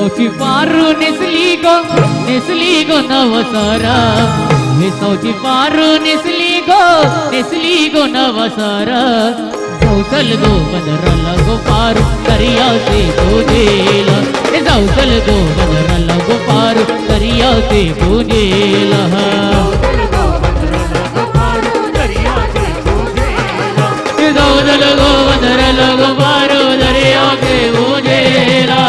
वेसावची पारू नेसली गो नवसारा वेसावची पारू नेसली गो नवसारा जाऊचल गो बदरला गो पारू दर्याचे पूजेला जाऊचल गो बदरला गो पारू दर्याचे पूजेला जाऊचल गो बदरला गो पारू दर्याचे पूजेला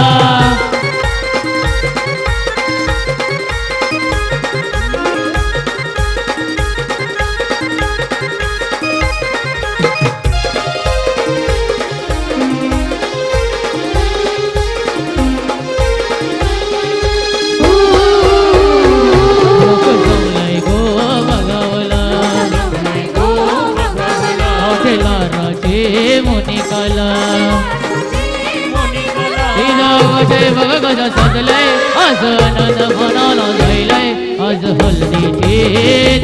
सजलय आज नंद मनाला जायलय आज हल्दीचे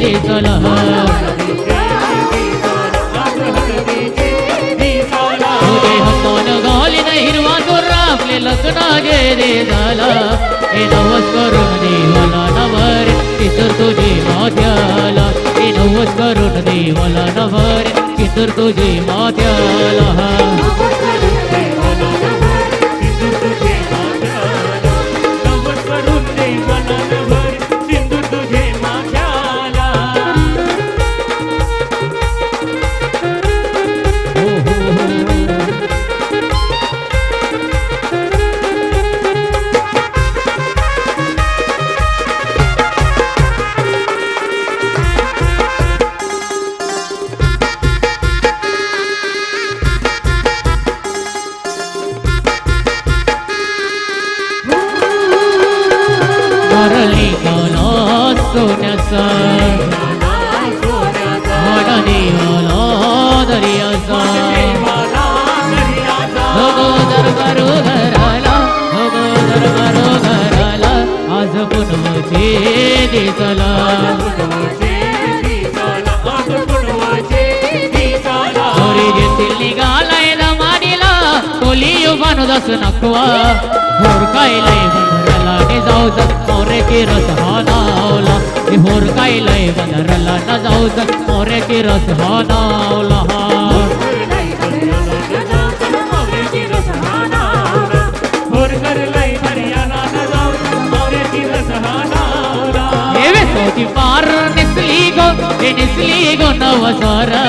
दिसला तुझे हातान घालीन हिरवा चोरा आपले लग्नाचे दे झाला हे नवस करून देवाला नवर कितर तुझे माथ्याला हे नवस करून देवाला नवर कितर तुझे माथ्याला मारली गाला सोन्याचा मनाने आला दर्याचा भगोदर करू घराला भगोदर करू घराला आज पुनवचे दिसला मोरी जेतील निघालाय दमानीला कोली युवान दस नकवा भोर काय लय बंदरला ने जाऊच मोरे की रस हा नावला भोर काय लय बंदरला न जाऊच मोरे की रस हा नावला वेसावची पार नेसली गो नवसारा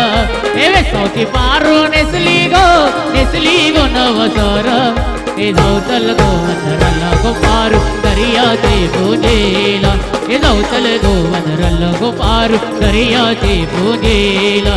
वेसावची पार नेसली गो नवसारा हे जाऊचल गो वनरला गो पारू दर्याचे पूजेला हे जाऊचल गो वनरला गो पारू दर्याचे पूजेला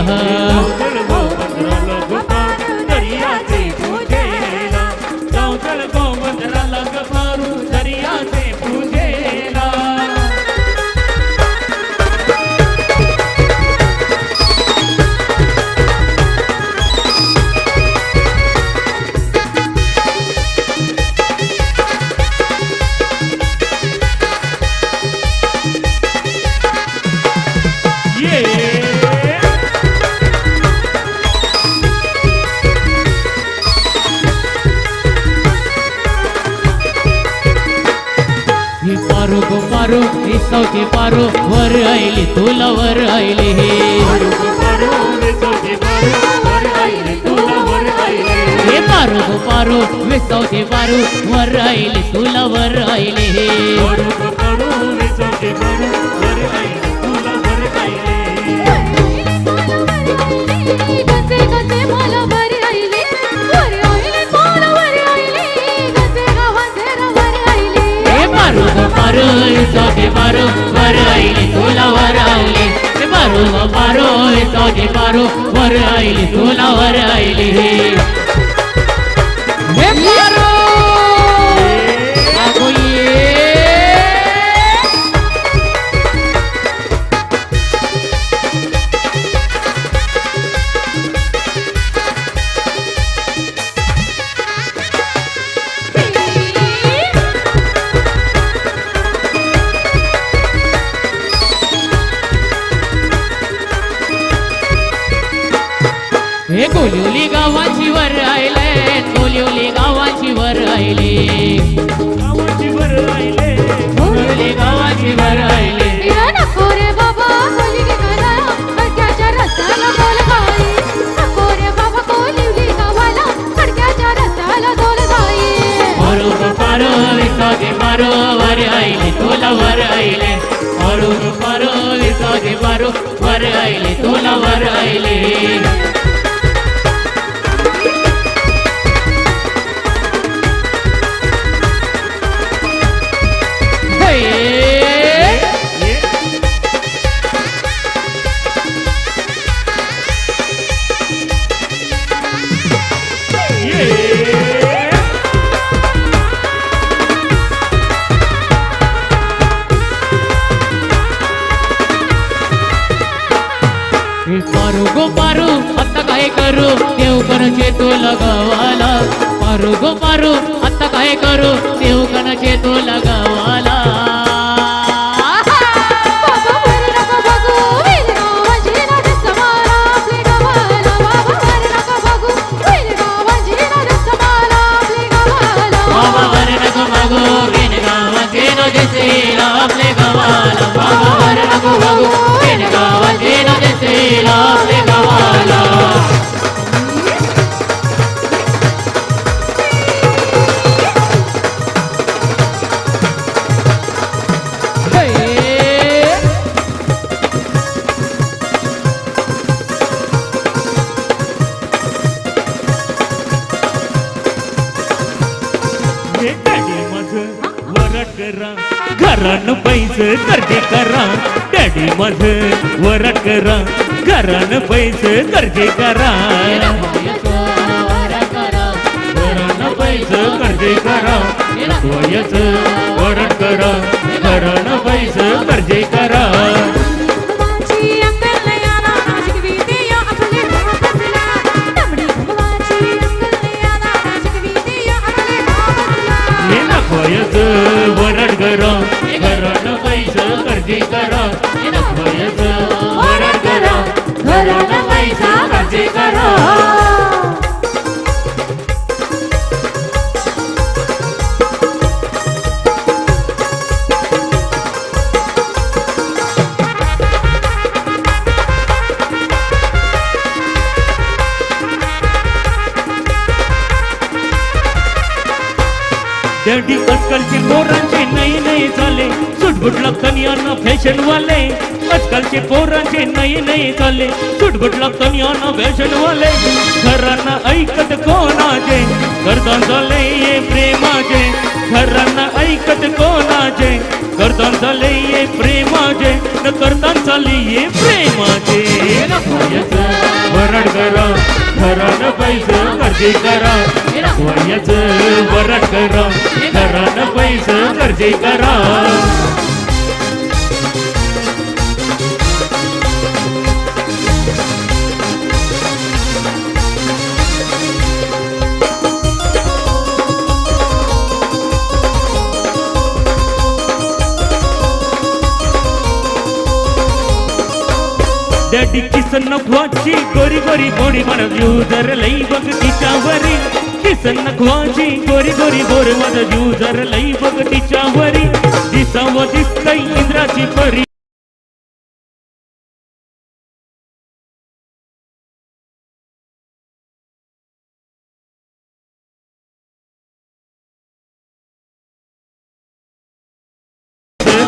पारू गो पारू वेसावची पारू वर आईली तुला वर आईली हे पारू गो पारू वेसावची पारू वर आईली तुला वर आईली हे पारू वेसावची पारू वर आईली तुला वर आईली पारू गो पारू वेसावची पारू वर आईली तुला वर आईली हे पारू आगो ये हे गोलिवली गावात विसागे मारो वर आईले तुला वर आईले पारू पारू विसागे मारो वर आईले तुला वर आईले पारू गो पारू आता काय करू देव कणचे तो लगावाला पारू गो पारू आता काय करू देव कणचे तो लगावाला बाबा वर नको बघू बिन गावाचे न दिसेल आपले गावाला बाबा वर नको बघू बिन गावाचे न दिसेल आपले गावाला घरान पैसे कर्जे करा डॅडी माझ वरट करा घरान पैसे कर्जे करा घरान पैसे कर्जे करा वयच वरट करा घरान पैसे कर्जे करा वयच वरट करा घरान पैसे कर्जे करा वयच वरट करा घरान पैसा कर्जे करा डॅडी आजकालचे पोरांचे नई नई चाले सुटबुट लागताना फॅशन वाले आजकालचे पोरांचे नई नई चाले सुटबुट लागताना फॅशन वाले घरांना ऐकत कोणाचे करतान चाले ये प्रेमाचे घरांना ऐकत कोणाचे करतान चाले ये प्रेमाचे न करतान चाले ये प्रेमाचे वरड करा घरान पैसे कर्जे करा वयच वरट करा घरान पैसे कर्जे करा डॅडी किसन नखवाची गोरी गोरी गोरी मन युजर लई बघ तिच्यावरी किसन नखवाची गोरी गोरी गोरी मन युजर लई बघ तिच्यावरी दिसाव दिसतय इंद्राची परी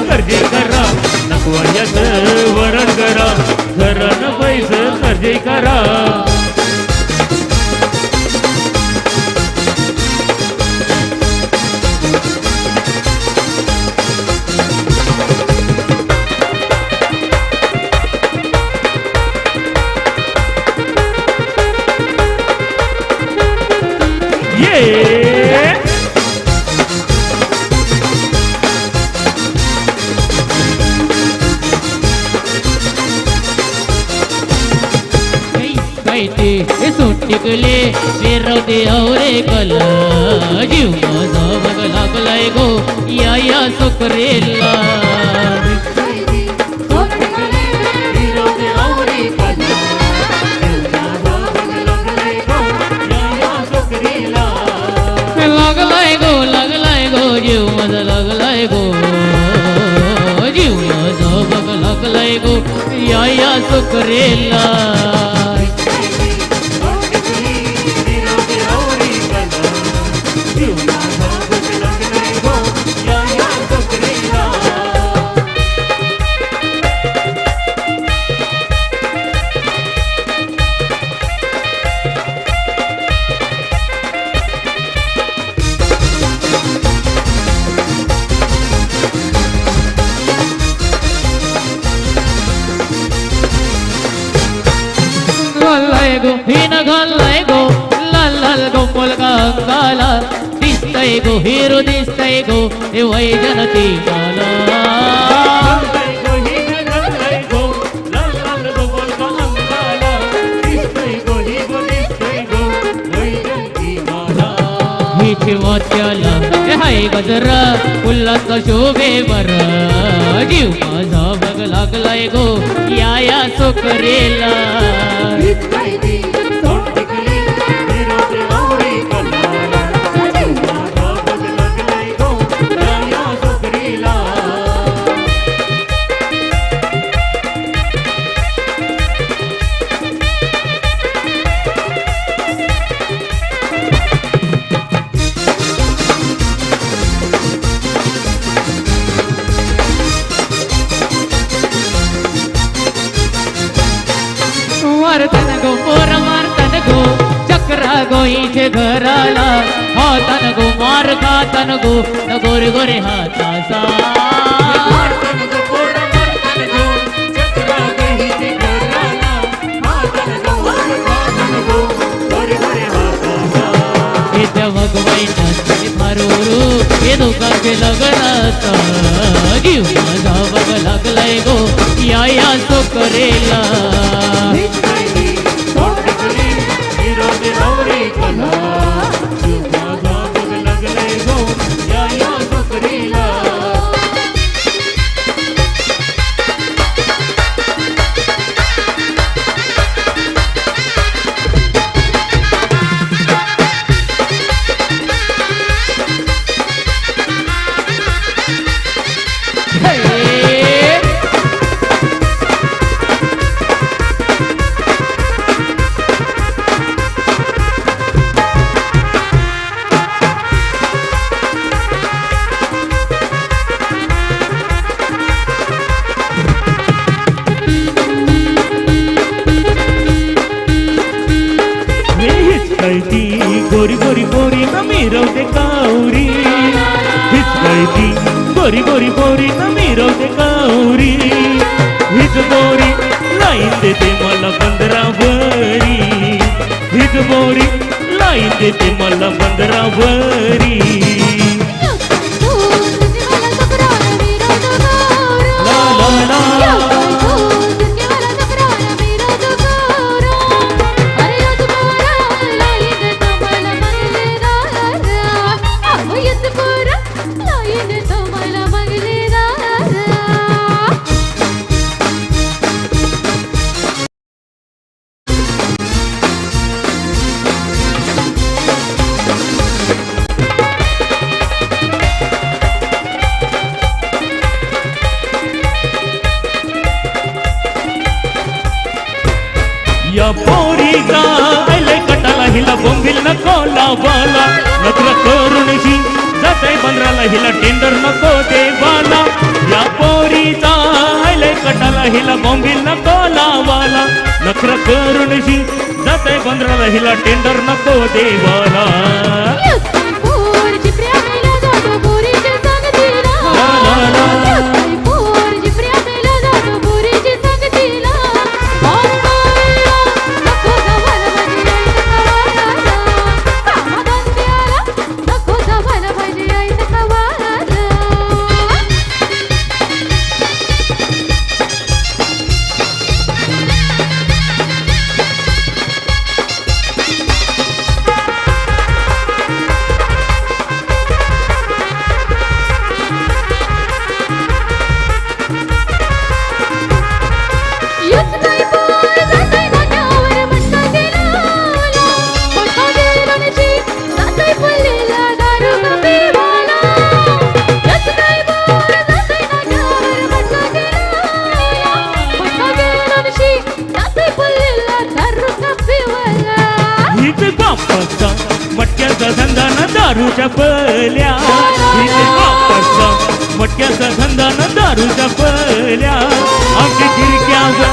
कर्जे करा नखवायच वरण करा घरान पैसे कर्जे करा सुटिकले फिरवते औरे कल जीव माझा बघ लागलाय गो या सुकरेला लागलाय गो जीव माझा लागलाय गो जीव माझा बघ लागलाय गो या सुकरेला गो हिन घाललाय गो लाल लाल गो मुलगा अंगाला दिसतय गो हिरो दिसतय गो हे वैजनती माला वात्याला हाय गजरा उल्हास शोभे बर जीव माझा बघ लागलाय गो या सोकरेला मारतन गो पोर मारतन गो चक्रा गो इथे घराला हातन गो मार खातन गो न गोरे गोरे हातासा मारूरू हे दोघांचे लग्नाचा जीव माझा बघ लागलाय गो या सोकरेला गोरी गोरी गोरी न मिरवते काउरी हीच ती गोरी गोरी गोरी न मिरवते काउरी हीच गोरी लाईन देते मला 15 वरी हीच गोरी लाईन देते मला 15 वरी ला ला ला या पोरीचा आले कटाला हिला बोंबील नको लावाला नखरा करूनशी जाते बंदराला हिला टेंडर नको देवाला या पोरीचा आले कटाला हिला बोंबील नको लावाला नखरा करूनशी जाते बंदराला हिला टेंडर नको देवाला मटक्याचा धंदा न दारूच्या पल्या मटक्याचा धंदा न दारूच्या पल्या आमची गिरक्यावर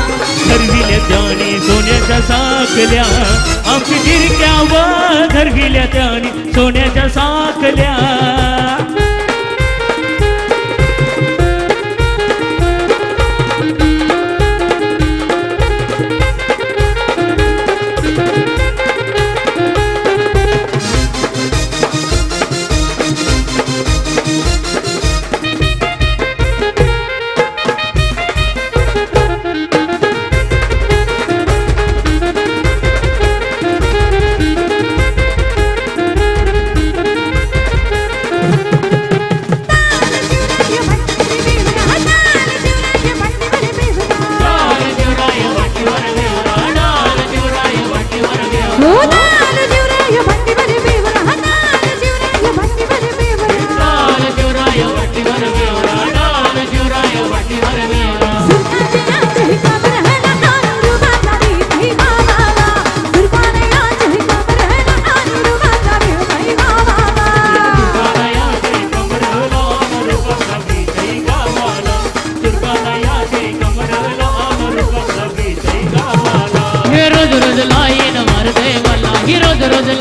धरविल्या त्याने सोन्याच्या साखल्या आमची गिरक्यावर धरविल्या त्याने सोन्याच्या साखल्या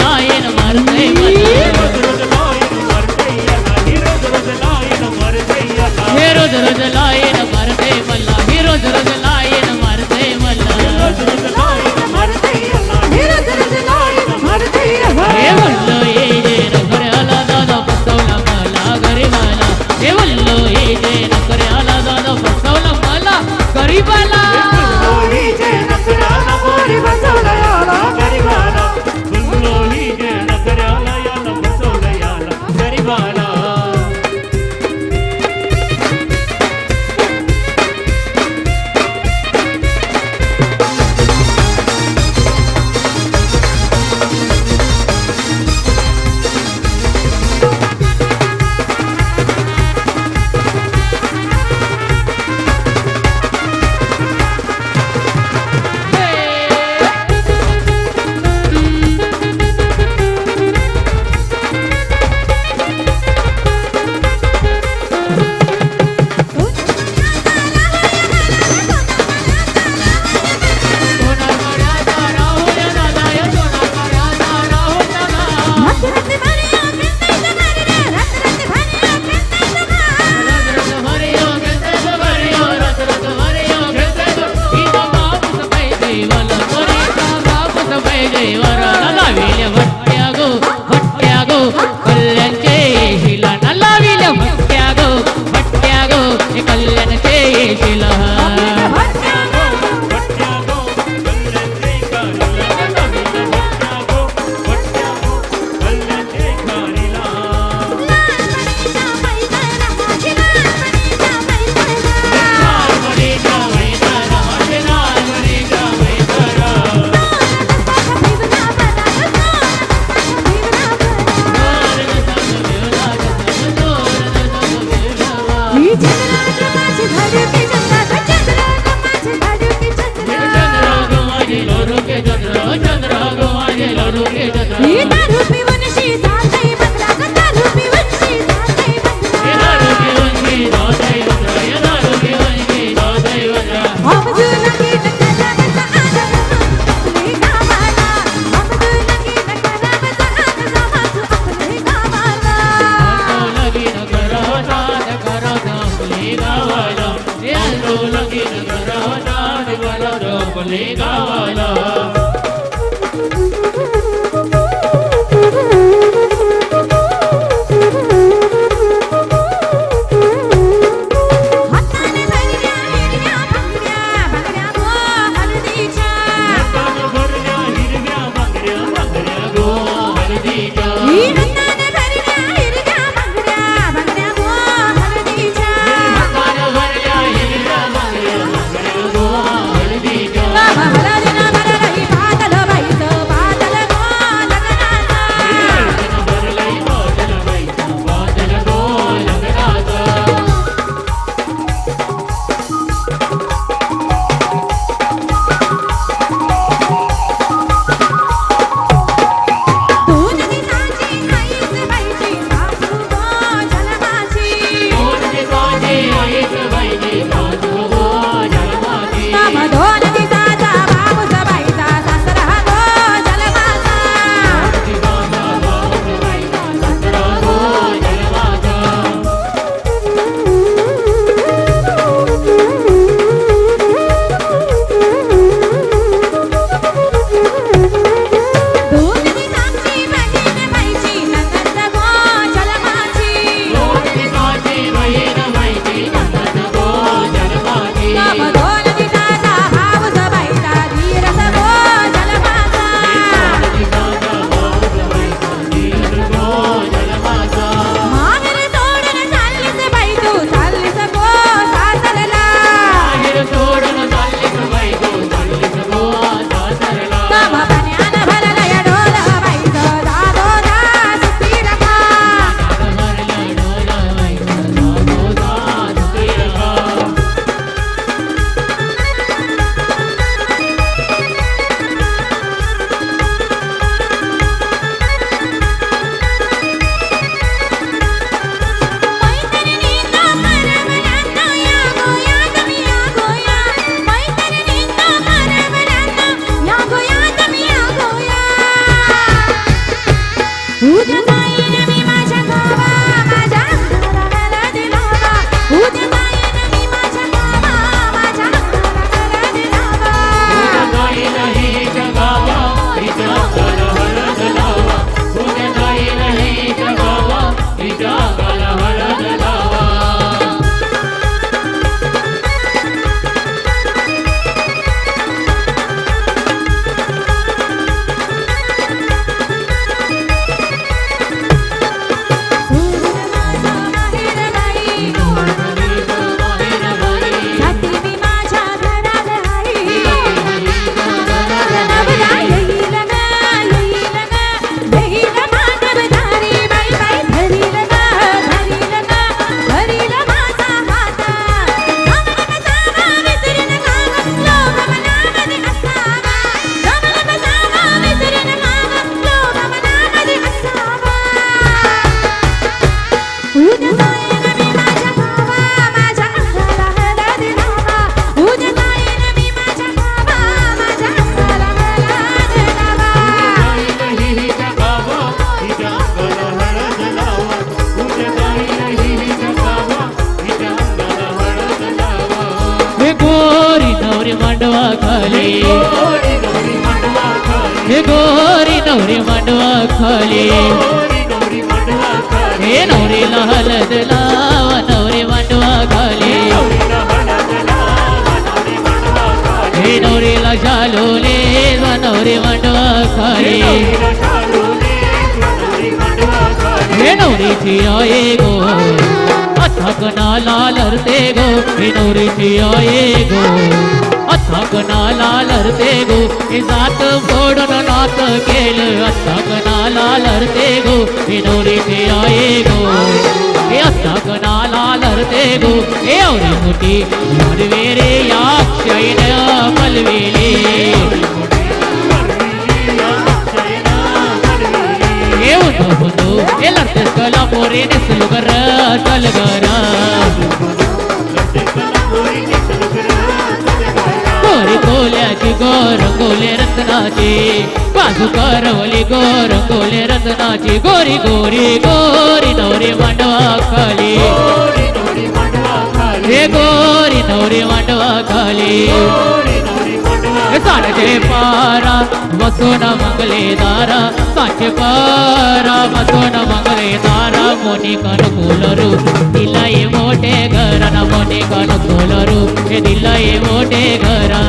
लाईन मारते मला रोज रोज लाईन मारते याला ही रोज रोज लाईन मारते याला हे रोज रोज लाईन मारते मला ही रोज रोज लाईन मारते मला रोज रोज लाईन मारते याला हे म्हणलं ये जे नखऱ्याला दादा फसवला मला गरीबाला हे म्हणलं ये जे नखऱ्याला दादा फसवला मला गरीबाला लोही जे नखऱ्याला गोरी बसवलं याला गरीबाला लोही जे नखऱ्याला याला बसवलं याला गरीबाला हळदीच्या उद्या जाईन मी माझ्या गावा माझ्या अंगाला हळद लावा उद्या जाईन मी माझ्या गावा माझ्या अंगाला हळद लावा उद्या जाईन हिच्या गावा हिच्या अंगाला हळद लावा उद्या जाईन हिच्या गावा हिच्या अंगाला हळद लावा सोडून माझा माहेर बाई जाती मी माझ्या घरात आई नवरा येईल ना मानवदारी बाई बाई धरील ना माझा हात कमल बसावा विसरून खावा लोभ मनामध्ये असावा कमल बसावा विसरून खावा लोभ मनामध्ये असावा उद्या जाईन मी माझ्या गावा माझ्या अंगाला हळद लावा उद्या जाईन मी माझ्या गावा माझ्या अंगाला हळद लावा हिच्या गावा हिच्या अंगाला हळद लावा उद्या जाईन हिच्या गावा हिच्या अंगाला हळद लावा हे गोरी नवरी मांडवा खाली गोरी नवरी मांडवा खाली हे गोरी नवरी मांडवा खाली गोरी नवरी मांडवा खाली हे नवरीला हळद लावा नवरी मांडवा खाली नवरीला हळद लावा नवरी मांडवा खाली हे नवरीला शालूले नवरी मांडवा खाली नवरीला शालूने नवरी मांडवा खाली हे नवरीची आये गो अथक नाला लरते गो हे नवरीची आये गो अथक नाला लरते गो हे जात फोडून नात केलं अथक नाला लरते गो हे नवरीची आये गो हे अथक नाला लरते गो हे एवढी मोठी हरवेरे या क्षयन मलवेले हे उन्हो हुंदो हे लढतेच कला पोरे नेसलो गर चलगरा गोरी कोल्याची गोर गोले रत्नाची बाजू करवली गोर गोले रत्नाची गोरी गोरी गोरी नवरी मांडवा खाली गोरी नवरी मांडवा खाली हे गोरी नवरी मांडवा खाली नवरी मांडवा साडे पारा बसून मंगले दारा साचे पारा बसून मंगले दारा मोनी कन कोलरू दिलाई मोठे घरा ना मोनी कन कोलरू हे दिलाई मोठे घरा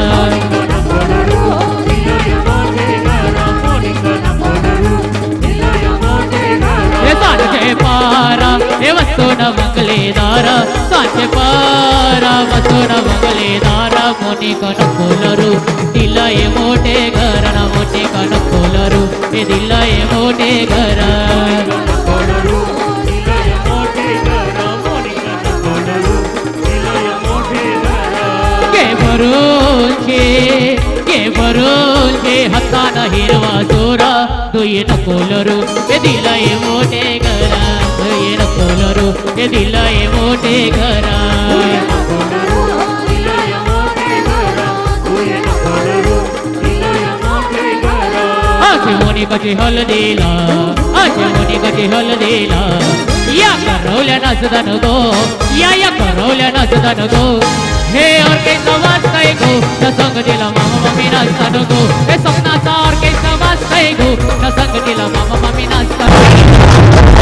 हे साडे पारा हे बसून मंगले दारा साचे पारा बसून मंगले दारा मोनी कन कोलरू दिलाई मोठे घरा ना मोठे कन कोलरू हे दिलाई मोठे घरा के भरून छे हाताना हिरवा जोरा दुये नकोलरू हे दिलाय मोठे घरा दुये नकोलरू हे दिलाय मोठे घरा आचे मोनी कची हळदीला आचे मोनी कची हळदीला या करवल्या नाचदान गो या करवल्या नाचदान गो हे ऑर्केस्ट्रा वाजताय गो न संगतीला मामा मामी नाचतान गो हे स्वप्नाचा ऑर्केस्ट्रा वाजताय गो न संगतीला मामा मामी नाचतान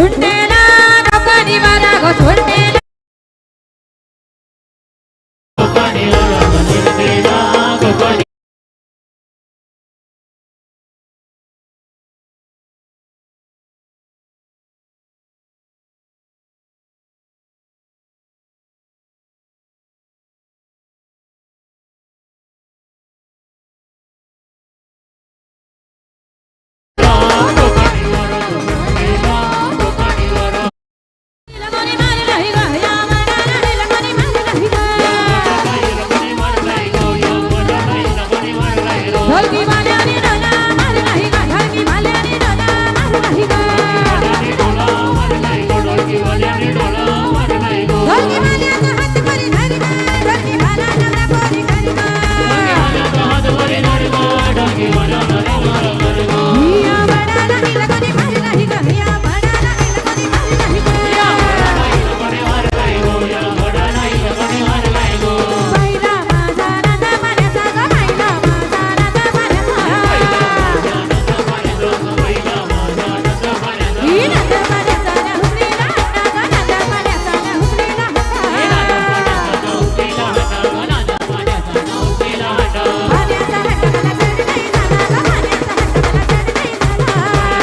सुंडेला कोकणी वारा गो सुंडेला कोणी मारे नाही ग या मनाला हिला कोणी मारे नाही ग ढोलकी वाल्याने डोला मारे नाही ग ढोलकी वाल्याने डोला मारे नाही ग ढोलकी वाल्याचा हात वरी धरी ग ढोलकी वाला नवरा पोरी करी ग या मनाला हिला कोणी मारे नाही ग या मनाला हिला कोणी मारे नाही ग बैला माझा नंद मान्याचा ग बैला माझा नंद मान्याचा ही नंद मान्याचा न हुकलेला हट्टा ग नंद मान्याचा न हुकलेला हट्टा मान्याचा हट्टा मला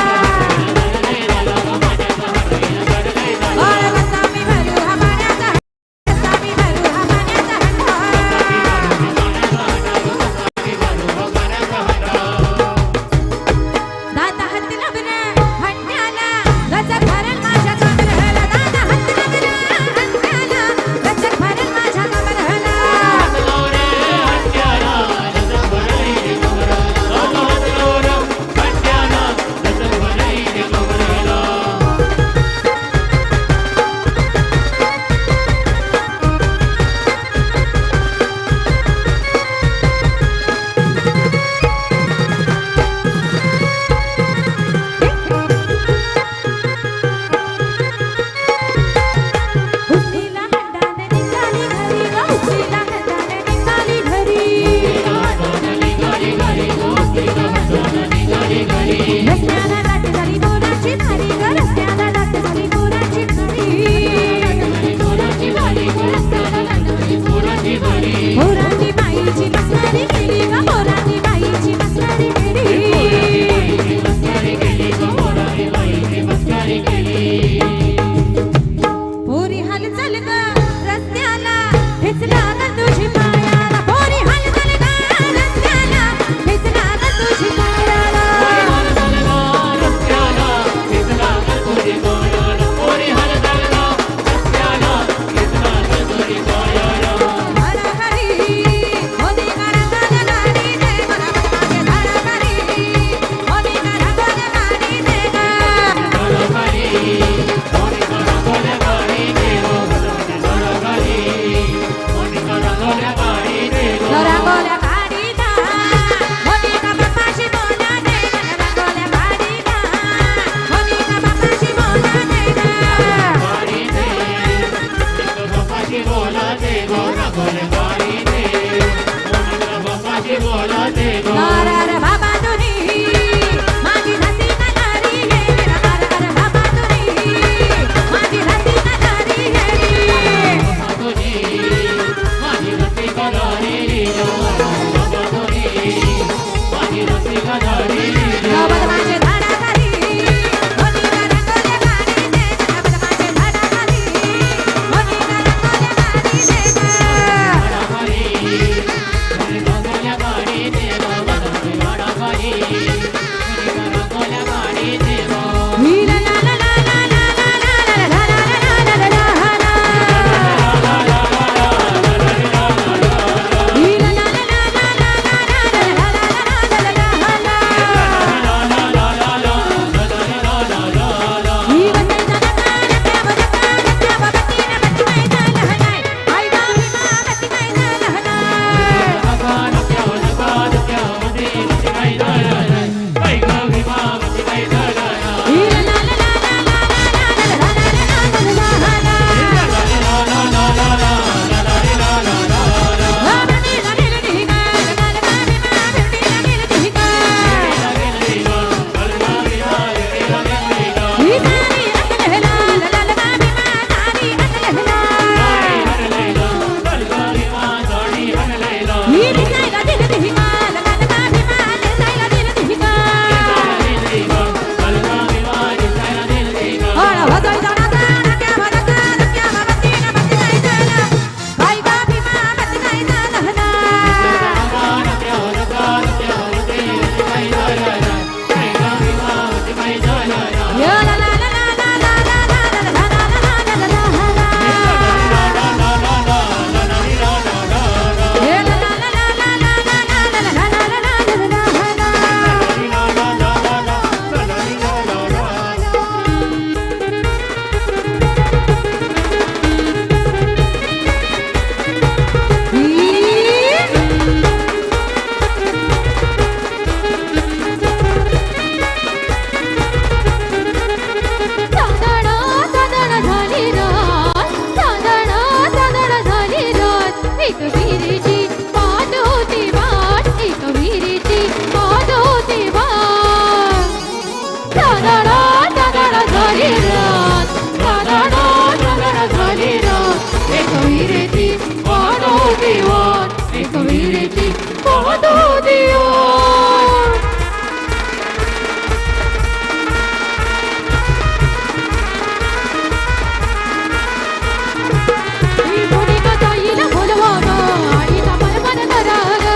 चढ नाही झाला ग मान्याचा हट्टा मला चढ नाही झाला बाळ कसा मी भरू हा मान्याचा कसा मी भरू हा मान्याचा हट्टा दादा हात लावला हंड्याला गजक भरल माझ्या कमरला दादा हात लावला हंड्याला गजक भरल माझ्या कमरला हुसनीला हंडाने निघाली घरी ग हुसनीला हंडाने निघाली घरी रस्त्याला लाट झाली बोराची भारी ग रस्त्याला लाट झाली बोराची भारी बोराची बाईची मस्करी केली ग बोराची बाईची मस्करी केली पोरी हालचाल ग रस्त्याला ठेचला ग तुझी पायाला पोरी हालचाल ग रस्त्याला ठेचला ग तुझी पायाला मला घरी मोदी घरात गाडी दे मला माझे झाडा घरी मोदी घरात गाडी दे ग रंगोल्या काढीता मोदीका बापाशी बोला दे रंगोल्या काढीता मोदीका बापाशी बोला दे नारार बाबा तुनी माझी हसी नारी हे नारार बाबा तुनी माझी हसी नारी हे नवद माझे झाडा घरी मोदीका रंगोल्या गाडी दे नवद माझे झाडा घरी मोदीका रंगोल्या गाडी दे विरेची पाहतो देवा मोनिका ताईला बोलवा ग आईचा मनमन करा ग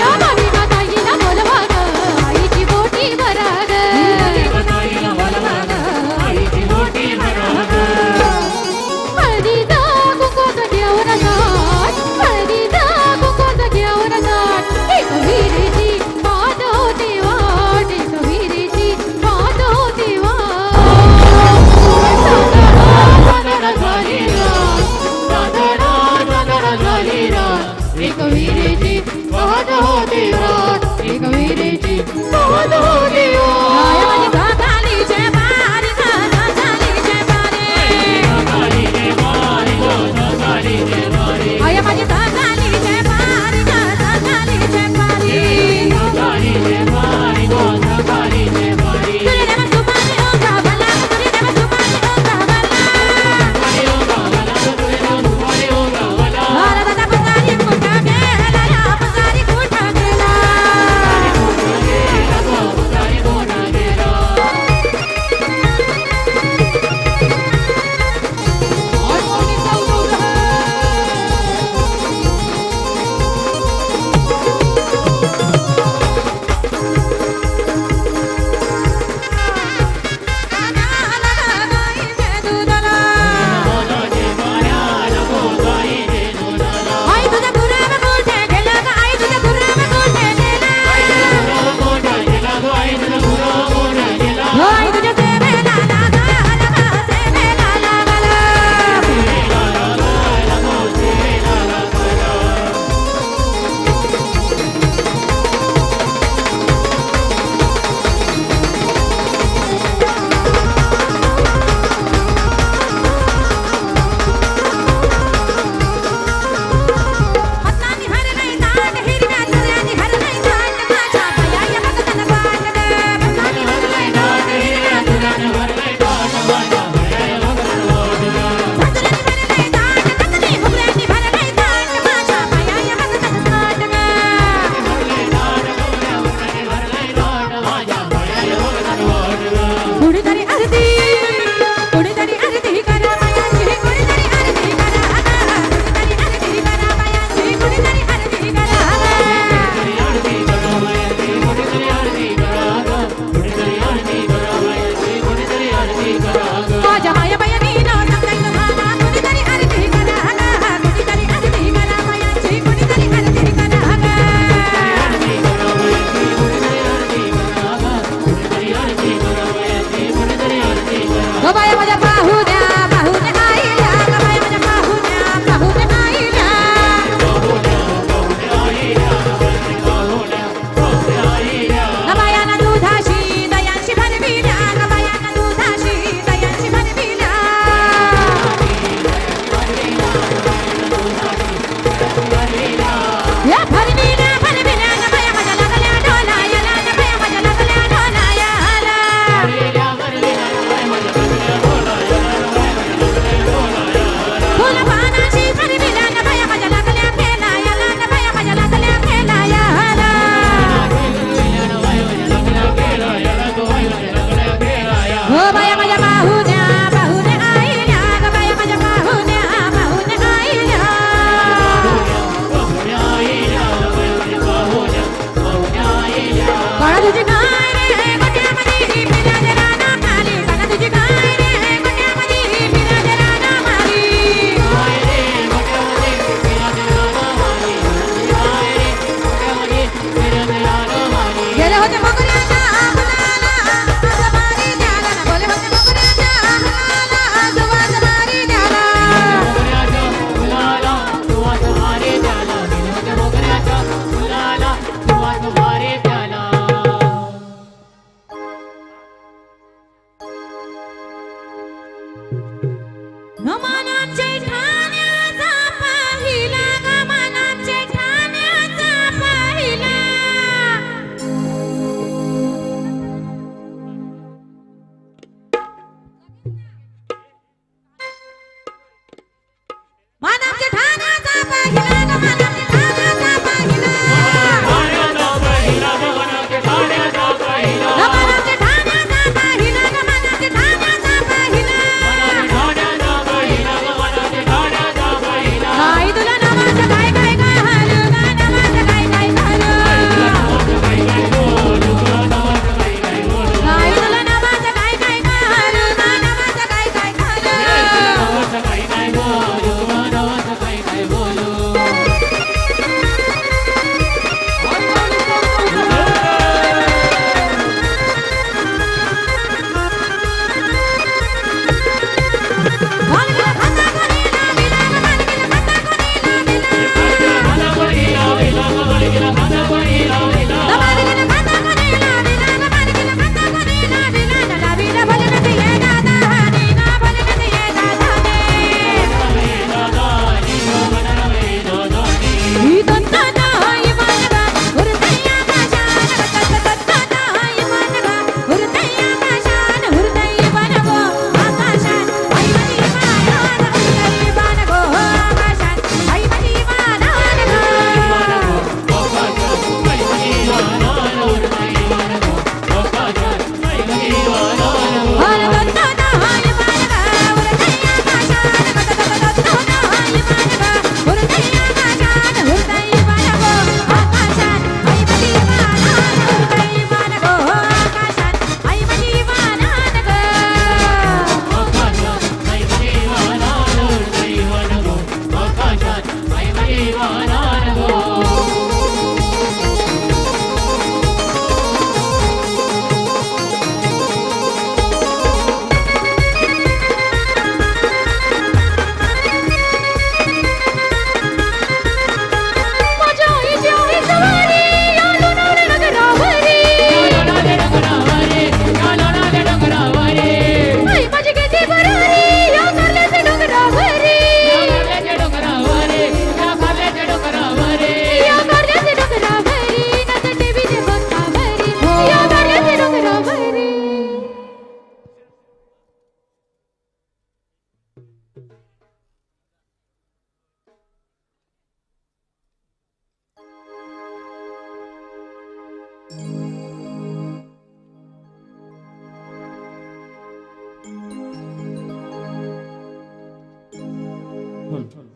या मोनिका ताईला बोलवा ग आईची बोटी भरा ग हळदीचा कुंकवाचा घेऊन जात हळदीचा कुंकवाचा घेऊन जात एक विरेची पाहतो देवा एक विरेची पाहतो देवा एक विरेची पाहतो देवा एक विरेची पाहतो देवा माझी गातालीचे बारी गातालीचे बारी आय माझी गातालीचे बारी गातालीचे बारी तुझे देवा सुपारी ओ गावाला तुझे देवा सुपारी ओ गावाला अरे दादा पगारी कुठा गेला या पगारी कुठा गेला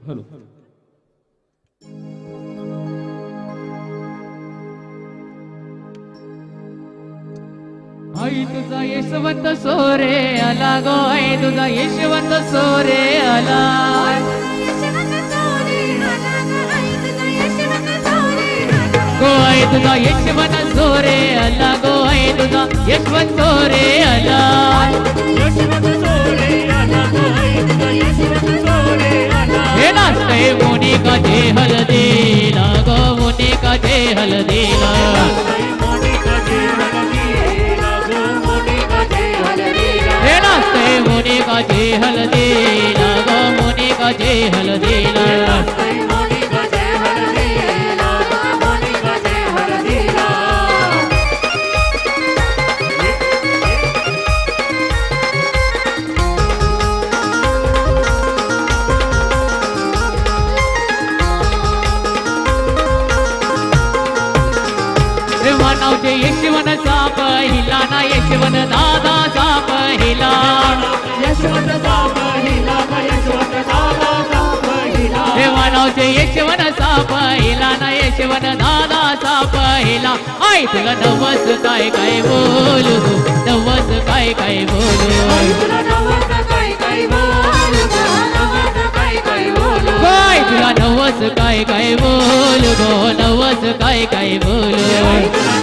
हॅलो आई तुझा यशवंत सोरे आला गो आई तुझा यशवंत सोरे आला गो आई तुझा यशवंत सोरे आला गो आई तुझा यशवंत सोरे आला हे नाचते मुनी का जे हलदीला गो मुनी का जे हलदीला हे नाचते मुनी का जे हलदीला गो मुनी का जे हलदीला नावचे यशवन साप हिला ना यशवन दादा साप हिला देवा नावचे यशवन साप हिला ना यशवन दादा साप हिला आई तुला नवस काय काय बोलू नवस काय काय बोलू आई तुला नवस काय काय बोलू गो नवस काय काय बोलू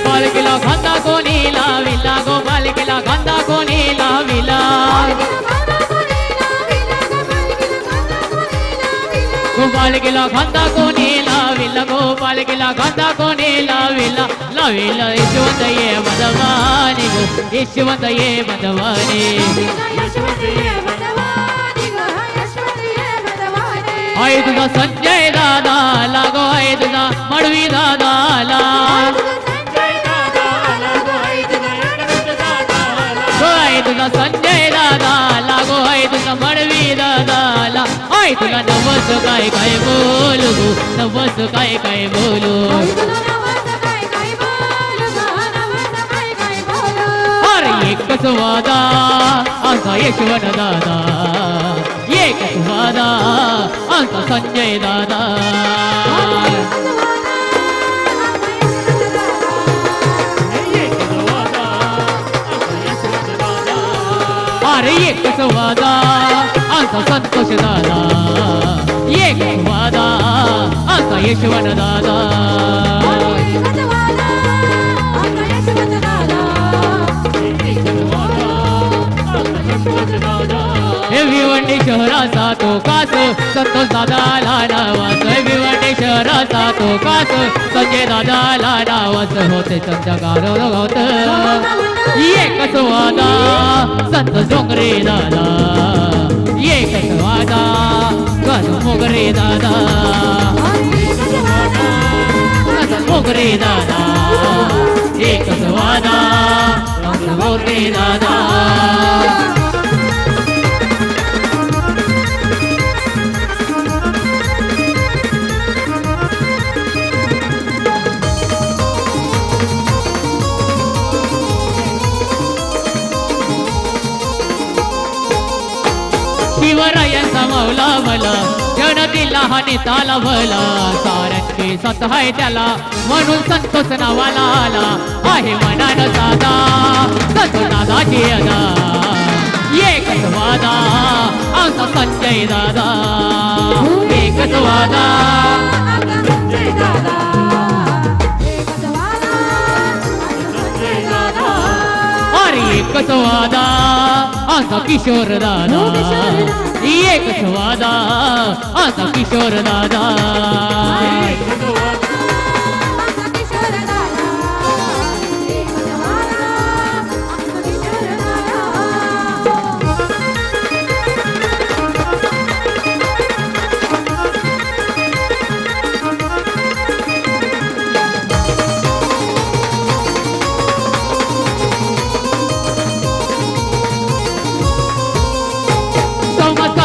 बालकीला खांदा कोणी लाविला गो बालकीला खांदा कोणी लाविला गोपाल गेला खांदा कोणी लाविला गोपाल गेला खांदा कोणी लाविला लाविला यशवंत ये मदवानी गो यशवंत ये मदवानी आई तुझा संजय दादा लागो आई तुझा मडवी दादा ला आई तुझा संजय दादा लागो आई तुझा मडवी दादा ला आई तुला नवस काय काय बोलू नवस काय काय बोलू अरे एकच वादा आमचा यशवंत दादा एकच वादा आमचा संजय दादा अरे एकच वादा आमचा संतोष दादा एक वादा आमचा यशवंत दादा हे भिवंडी शहराचा तो कास संतोष दादाला नावास भिवंडी शहराचा तो कास संजय दादाला नावास होते चंद्रकार होत एकच वादा संतोष डोंगरे दादा एकच वादा गणू मोगरे दादा मोगरे दादा एकच वादा मोगरे दादा शिवरायांचा मौला मला जन दिला हानी ताला भला सारंगी सत आहे त्याला म्हणून संतोष नावाला आला आहे मनान साधा संतोष दादाची अदा एकच वादा आमचा संजय दादा एकच वादा अरे एकच वादा आमचा किशोर दादा एकच वादा आमचा किशोर दादा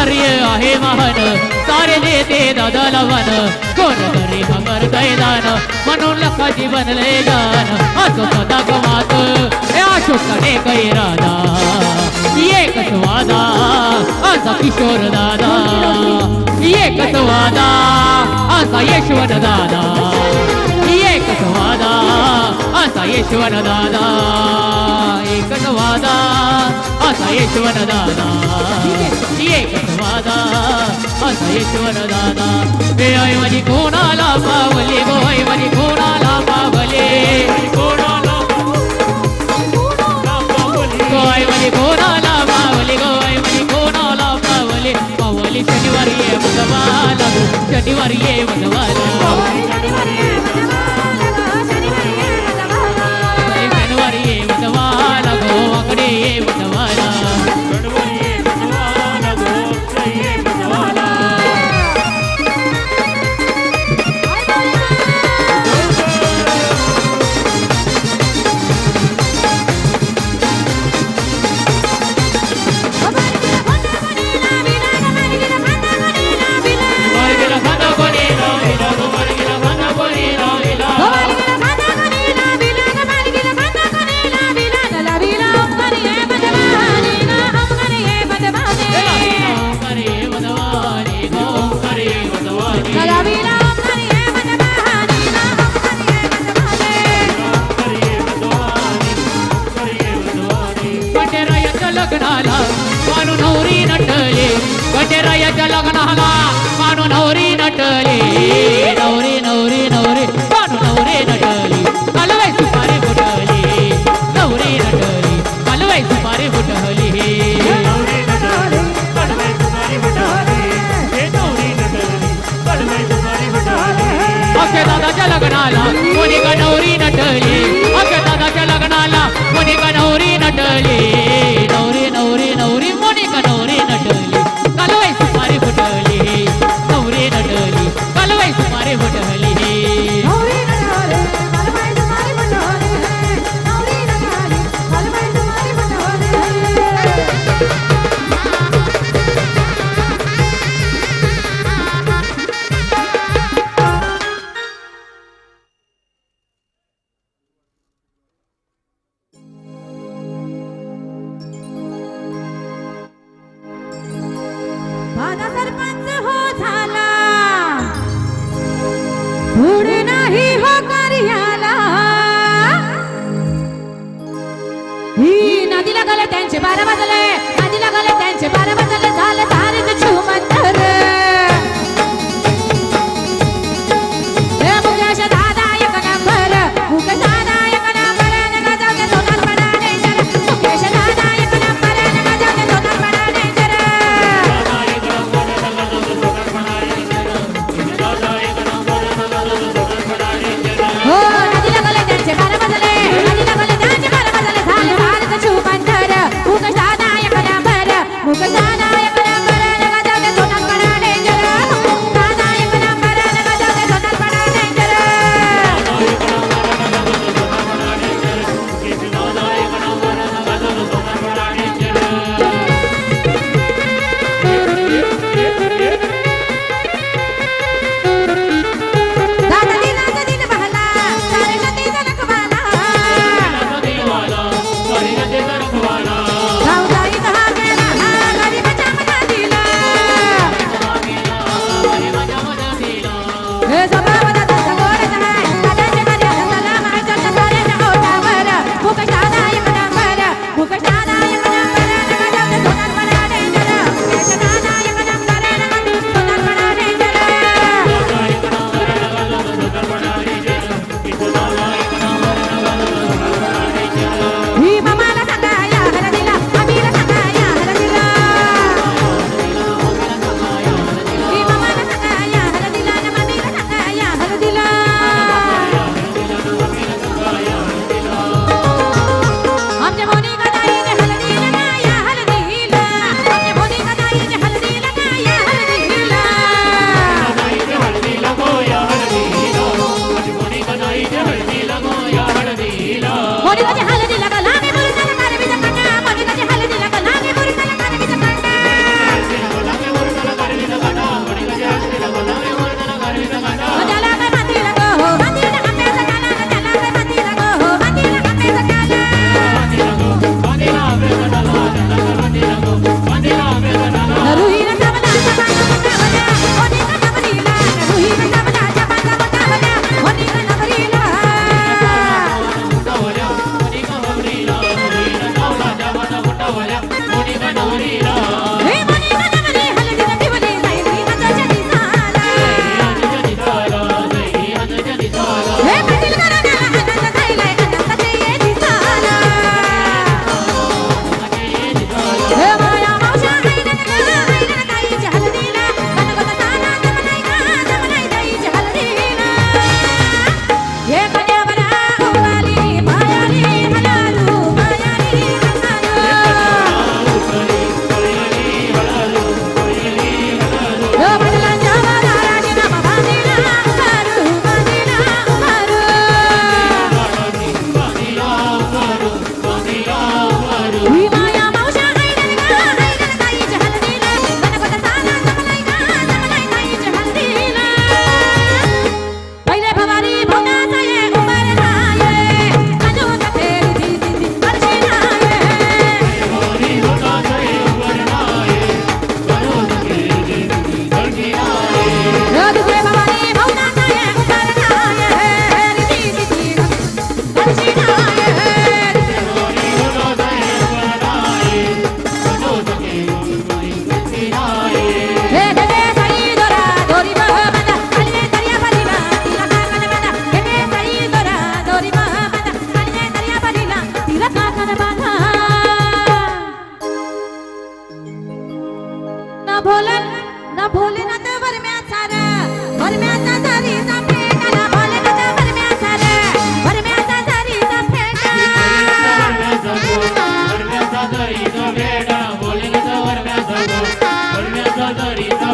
कार्य आहे महान सारे देते दादाला वन कोण तरी मगर दैदान म्हणून लखाची बनले गान असो सदा गमात हे अशोकाने कै राधा एकच वादा असा किशोर दादा एकच वादा असा यशवंत दादा एकच वादा असा यशवंत दादा एकच वादा असा यशवंत दादा एकच वादा असा यशवंत दादा हे आई माझी कोणाला पावले गो आई माझी कोणाला पावले कोणाला गोय म्हणे कोणाला पावले गोय म्हणे कोणाला पावले पावले शनिवारी ये बुधवाला शनिवारी ये बुधवाला शनिवारी ये बुधवाला गोवाकडे ये बुधवाला लग्नाला मानू नवरी नटले गटेरायाच्या लग्नाला मानू नवरी नटले नवरी नवरी नवरी मानू नवरी नटली कालवाई सुपारी फुटली नवरी नटली कालवाई सुपारी फुटली अक्षय दादाच्या लग्नाला कोणी का नवरी नटली अक्षय दादाच्या लग्नाला कोणी का नवरी नटली नवरी नवरी नवरी मोनी का नवरी नटली कालवाई सुपारी फुटली नवरी नटली कालवाई सुपारी फुटली माझा सरपंच हो झाला पुढे नाही हो कार्याला ही नदीला गेले त्यांचे 12 वाजले नदीला गेले त्यांचे 12 वाजले झालं सारे झुमंतर हे मुकेश दादा एक नंबर मुकेश दादा एक नंबर नका जाऊ दे सोनार पडा डेंजर मुकेश दादा एक नंबर नका जाऊ दे सोनार पडा डेंजर हो नदीला गेले त्यांचे 12 वाजले नदीला गेले त्यांचे 12 वाजले झाले भारत झुमंतर मुकेश दादा ना भोलेनाथ वरम्याचा र वरम्याचा झरीचा फेटा ना भोलेनाथ वरम्याचा र वरम्याचा झरीचा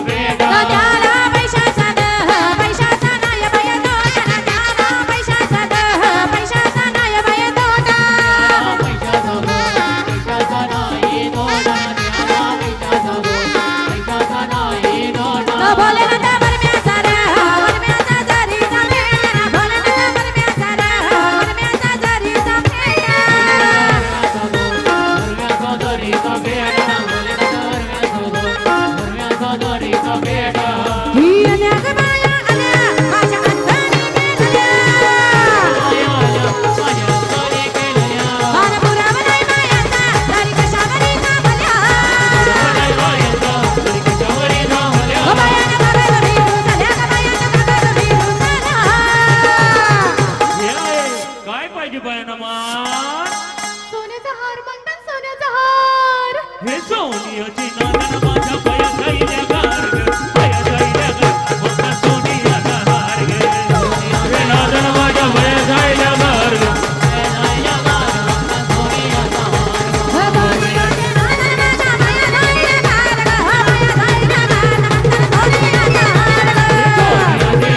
फेटा ना द्याला पैशाचा द पैशाचा नाय बाय तोटा ना द्याला पैशाचा द पैशाचा नाय बाय तोटा ना भोलेनाथ वरम्याचा र वरम्याचा झरीचा फेटा ना भोलेनाथ वरम्याचा र वरम्याचा झरीचा फेटा ही अनेक बाया आल्या माझ्या अंतरी गेल्या मानपुराव नाही बायाचा तरी कशावरी थांबल्या ओ बायानं बाबाला बिरू झाल्या का बायानं बाबाला बिरू झाल्या काय पाहिजे बायनामान सोन्याचा हार मागतात सोन्याचा हार हे सोनियाची नांदन माझ्या पाया जाईल्या गार ग पाया जाईल्या गार माझा सोनियाचा हार ग हे नांदन माझ्या पाया जाईल्या गार ग सोन्याचे नांदन माझ्या बाया जाईल्या गार ग बाया जाईल्या गार म्हणतात सोन्याचा हार ग सोनियाची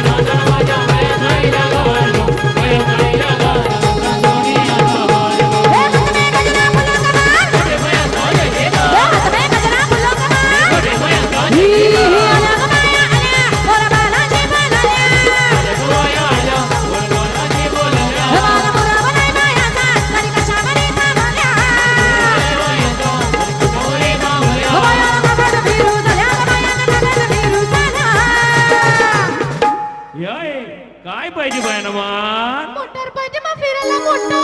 नांदन माझ्या पाया जाईल्या गार ग पाया जाईल्या गार माझा सोनियाचा हार ग हे हात में गजरा फुलों का माल अरे पाया जाईल्या गार हे हात में गजरा फुलों का माल अरे पाया ही जाईल्या गार अलग बाया आल्या बोला बालाजी बोलल्या पाया आल्या वरवालाची बोलल्या मानपुराव नाही बायाचा तरी कशावरी थांबल्या ओ बायानं बाबाला बिरू झाल्या का बायानं बाबाला बिरू झाल्या याय काय पाहिजे बायनामान मोटर पाहिजे मग फिरायला मोटर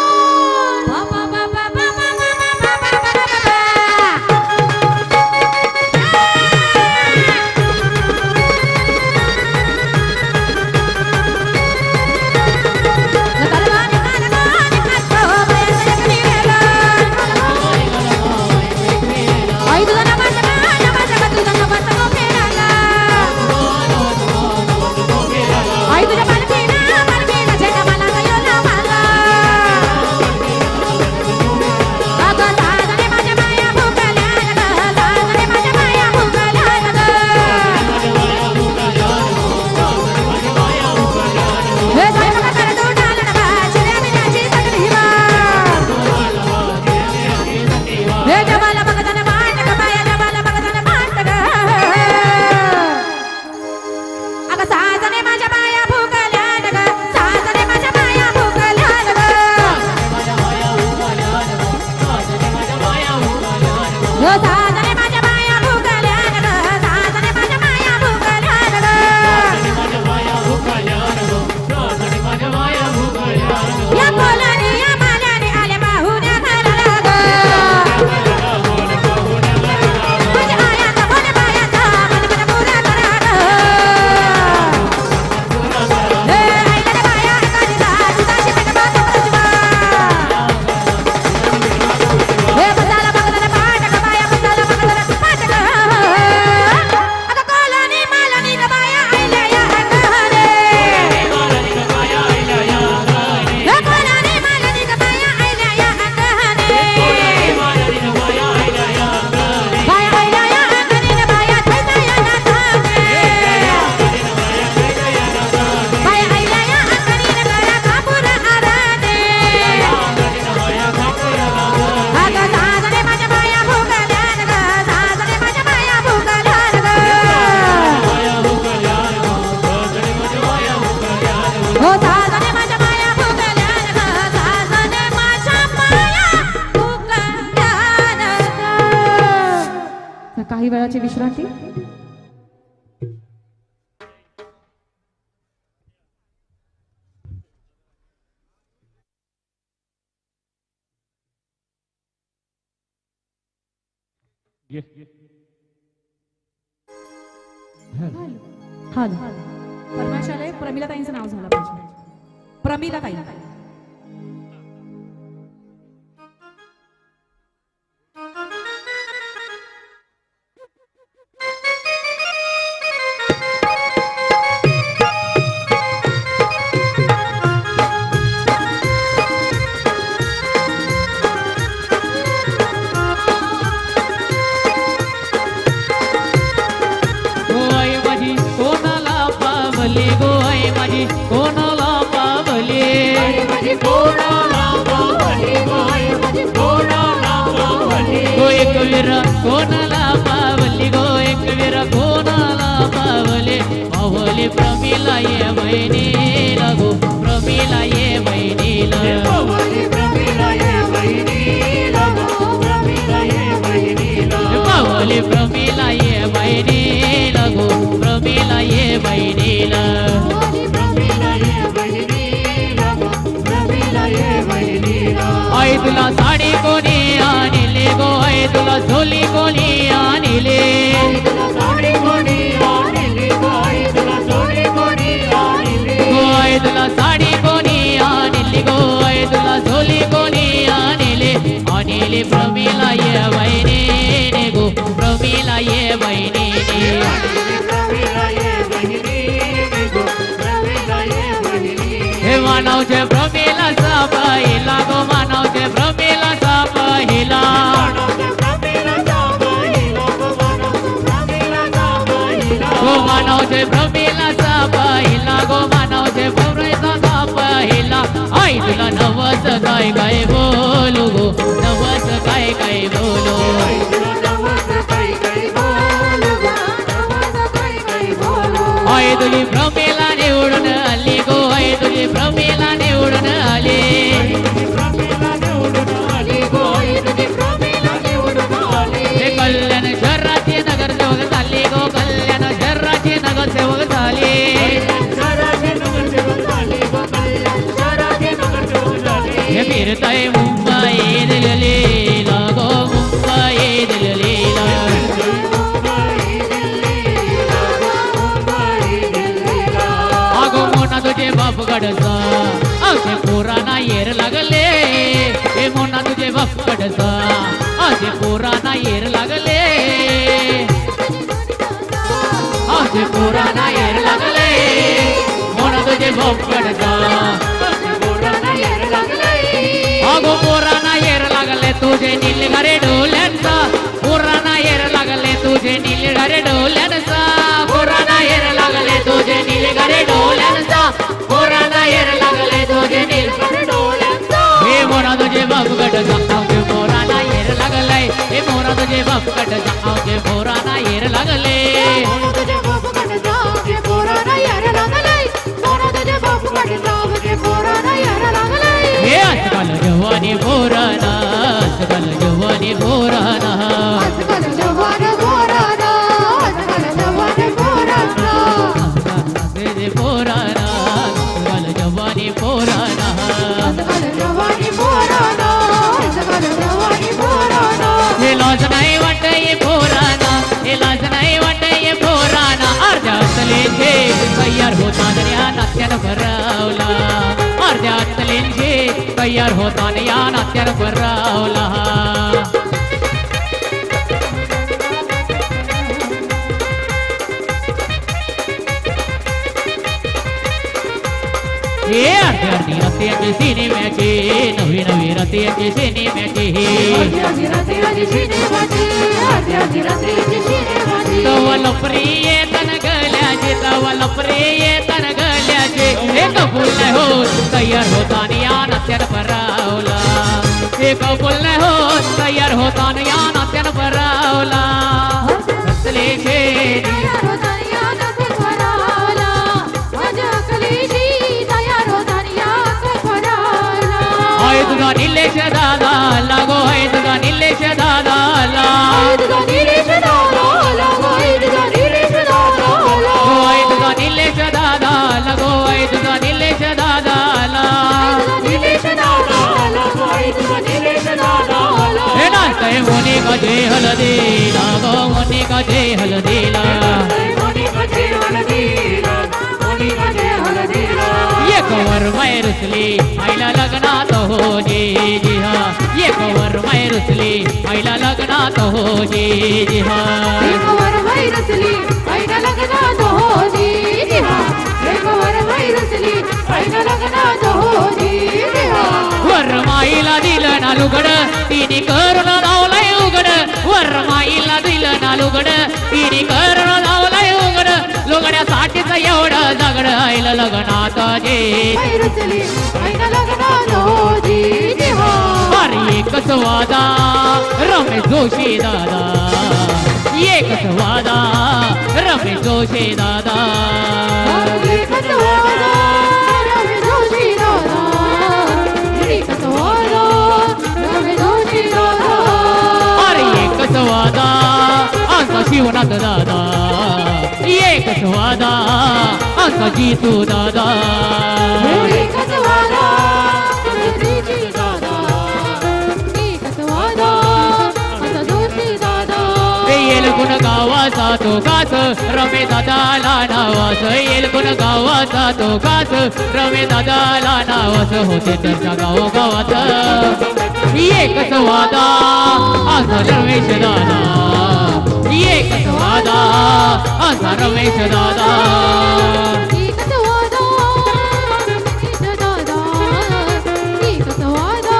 बाबा बाबा बाबा बाबा आई तुझ्या पालखीला पालखीला झेंडा मला गयोला मला अगं साजरे माझ्या माया भुकल्या ग साजरे माझ्या माया भुकल्या ग हे साई बघा कर तोंडाला डबा चिऱ्या मिऱ्याची सगळी वाट हे जबाला बघताना भांड ग बाया जबाला बघताना भांड ग अगं साजरे माझ्या माया भुकल्या ग साजरे माझ्या माया भुकल्या ग हो साजरे माझ्या माया भुकल्या ग साजरे माझ्या माया भुकल्या ग या कोलाने या माल्याने आल्या पाहुण्या घराला ग माझ्या आयाचा बोल बायाचा मन पुरा करा ग हे आईला रे बाया एकाने तुझाशी पेटवा तुझवा हे बसाला बघताना पाट ग बाया बसाला बघताना पाट ग अगं कोलाने मालाने ग बाया आईल्या या अंगारे हे कोलाने मालाने ग बाया आईल्या या अंगारे बाया आईल्या या अंगाने ग बाया थैता या नाचाने बाया आईल्या या अंगाने ग गळा कापूर आराने अगं साजरे माझ्या बाया भुकल्या ग साजरे माझ्या बाया भुकल्या ग हो साजरे माझ्या बाया भुकल्या ग साजरे माझ्या बाया भुकल्या ग काही वेळाची विश्रांती हॅलो परमाशालय प्रमिला ताईंचं नाव झालं पाहिजे प्रमिला ताई पावली गो आई माझी कोणाला पावली गो एक वीर कोणाला पावली गो एक वीर कोणाला पावले पावले प्रमिला ये बहिणीला गो प्रमिला ये बहिणीला पावले प्रमिला ये बहिणीला गो प्रमिला ये बहिणीला आई तुला साडी कोणी आणले गो आई तुला झोली कोणी आणले गो आई तुला साडी कोणी आणली गो आई तुला झोली कोणी आणले आणले प्रमिला ये बहिणीने गो प्रमिला ये बहिणीने हे मानवचे प्रमिला सापाहिला गो मानवचे प्रमिला सापाहिला गो मानवचे प्रमिला सापाहिला गो मानवचे प्रमिला सापाहिला आई तुला नवस काय काय बोलू गो नवस काय काय बोलू आई तुझी प्रमिला निवडून आली गो आई तुझी प्रमिला निवडून आली हे कल्याण शहराची नगरसेवक झाली गो कल्याण शहराची नगरसेवक झाली हे फिरताय मुंबई दिल्लीला गो मुंबई दिल्लीला अगो मोना तुझे बाप कडचा असे पोराना येर लागले हे मोना तुझे बाप कडचा असे पोराना येर लागले असे पोराना येर लागले मोना तुझे बाप कडचा अगो पोराना येर लागले तुझे नीलगारे डोल्यांचा पोराना येर लागले तुझे नीलगारे डोल्यांचा पोराना येर लागले तुझे नीलगारे डोल्यांचा पोराना येर लागले तुझे नीलगारे डोल्यांचा हे मोरा तुझे बाप कडचा अवघे पोराना येर लागले हे मोरा तुझे बाप कडचा अवघे पोराना येर लागले हे आजकाल जवानी पोराना आजकाल जवानी पोराना आजकाल जवानी पोराना आजकाल जवानी पोराना हे लाज नाही वाटत ये पोराना हे लाज नाही वाटत ये पोराना अर्ध्या असलेचे तयार होताना या नात्यानं भरावला अर्ध्या असलेचे तयार होताना या नात्यानं भरावला हे अर्धी अर्धी रस्त्याचे सिनेम्याचे नवी नवी रस्त्याचे सिनेम्याचे तवल प्रिय तन गल्याचे तवल प्रिय तन गल्याचे हे कबूल नाही होत तयार होताना या नात्यानं भरावला हे कबूल नाही होत तयार होताना या नात्यानं भरावला असलेचे तुझा निलेश दादा लागो आहे तुझा निलेश दादा ला तुझा निलेश दादा लागो आहे तुझा निलेश दादा लागो आहे तुझा निलेश दादा ला हे नाचतंय मोनी का जय हलदीला गो मोनी का जय हलदीला ये कवर मैं रुसली आईला लग्नात हो जी हा ये कवर मैं रुसली आईला लग्नात हो जी हा ये कवर मैं रुसली आईला लग्नात हो जी हा ये कवर मैं रुसली आईला लग्नात हो जी हा वर माईला दिलं ना लुगड तिने करून लावलंय उघड वर माईला दिलं ना लुगड तिने करून लावलंय उघड लुगड्यासाठीच एवढं दगड आईल लग्नात जे रुचली ऐना लग्नानो जी हो अरे एकच वादा रमेश जोशी दादा एकच वादा रमेश जोशी दादा एकच वादा रमेश जोशी दादा एकच वादा रमेश जोशी दादा अरे एकच वादा आमचा शिवनाथ दादा एकच वादा आमचा जितू दादा एकच वादा जोशी दादा एकच वादा आता जोशी दादा येल गुण गावाचा तो कास रमे दादाला नावास येल गुण गावाचा तो कास रमे दादाला नावास होते त्यांच्या गावात एकच वादा आमचा रमेश दादा एकच वादा आमचा रमेश दादा एकच वादा रमेश दादा एकच वादा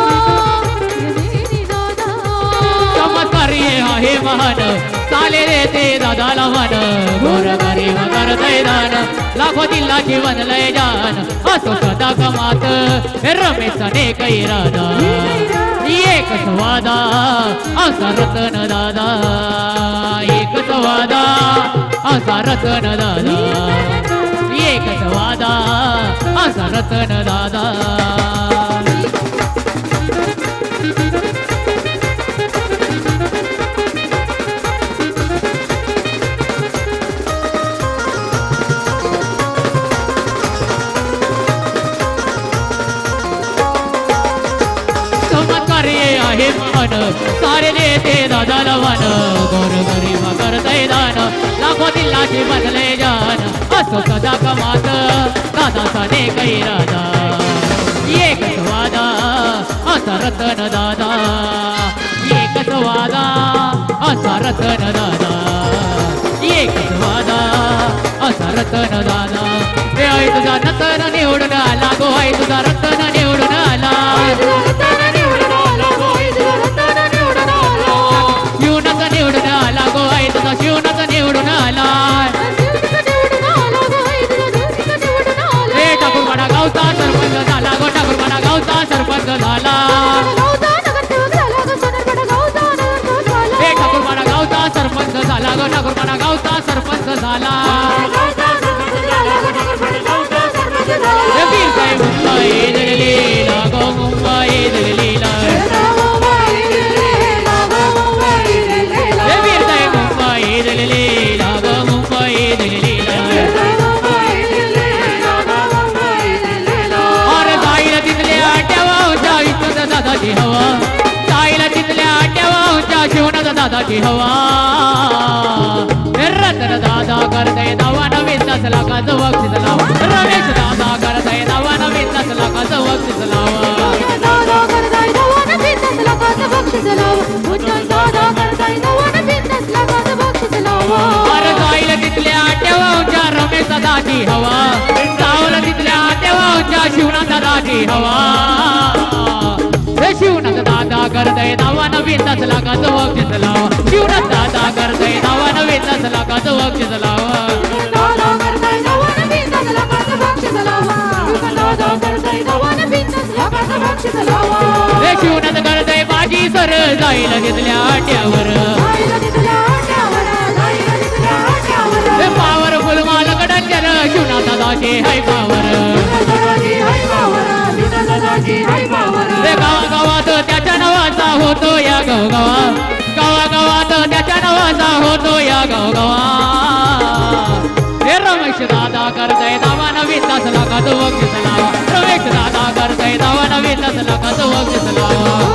रमेश दादा चमत्कार आहे महान चाले रे ते दादाला मान गोर गरीब करतय दान लाखो दिल्लाची बनलय जान असो सदा कमात रमेशने कैरादा एकच वादा असा रतन दादा एकच वादा असा रतन दादा एकच वादा असा रतन दादा आहे मान सारे देते दादाला वान गोर गरीब करतय दान लाखो दिल्लाची बदले जान असो सदा कमात दादा सने कैरादा एकच वादा असा रतन दादा एकच वादा असा रतन दादा एकच वादा असा रतन दादा हे आई तुझा रतन निवडून आला गो आई तुझा रतन निवडून आला शिवनाथ निवडून आला गो आई तुझा शिवनाथ निवडून आला हे ठाकूरवाडा गावचा सरपंच झाला गो ठाकूरवाडा गावचा सरपंच झाला हे ठाकूरवाडा गावचा सरपंच झाला गो ठाकूरवाडा गावचा सरपंच झाला मुंबई दिल्लीला गो मुंबई दिल्लीला मुंबई दिल्लीला गो मुंबई दिल्लीला और जाईल तिथल्या आट्यावा इथं दादाची हवा जाईल तिथल्या आट्यावा शिवनाथ दादाची हवा रतन दादा करतय दावा नवीन नसला का बक्षीस लावा रमेश दादा करतय दावा नवीन नसला का बक्षीस लावा दादा करताय दावा नवीन नसला का बक्षीस लावा करताय दावा नवीन नसला का बक्षीस लावा अरे जाईल तिथल्या आट्यावा रमेश दादाची हवा जावलं तिथल्या आट्यावा शिवनाथ दादाची हवा शिवनाथ दादा करतय दावा नवीन नसला का बक्षीस लावा शिवनाथ दादा करतय दावा नवीन नसला का बक्षीस लावा दादा करताय दावा नवीन नसला का बक्षीस लावा दादा करताय दावा नवीन नसला का बक्षीस लावा शिवनाथ करतय बाजी सर जाईल तिथल्या आट्यावर पावरफुल मालकडंजर शिवनाथ दादाचे हाय पावर गावागावात त्याच्या नावाचा होतो या गावागावात त्याच्या नावाचा होतो या गावगावा हे रमेश दादा करतय दावा नवीन नसला का बक्षीस लावा रमेश दादा करतय दावा नवीन नसला का बक्षीस लावा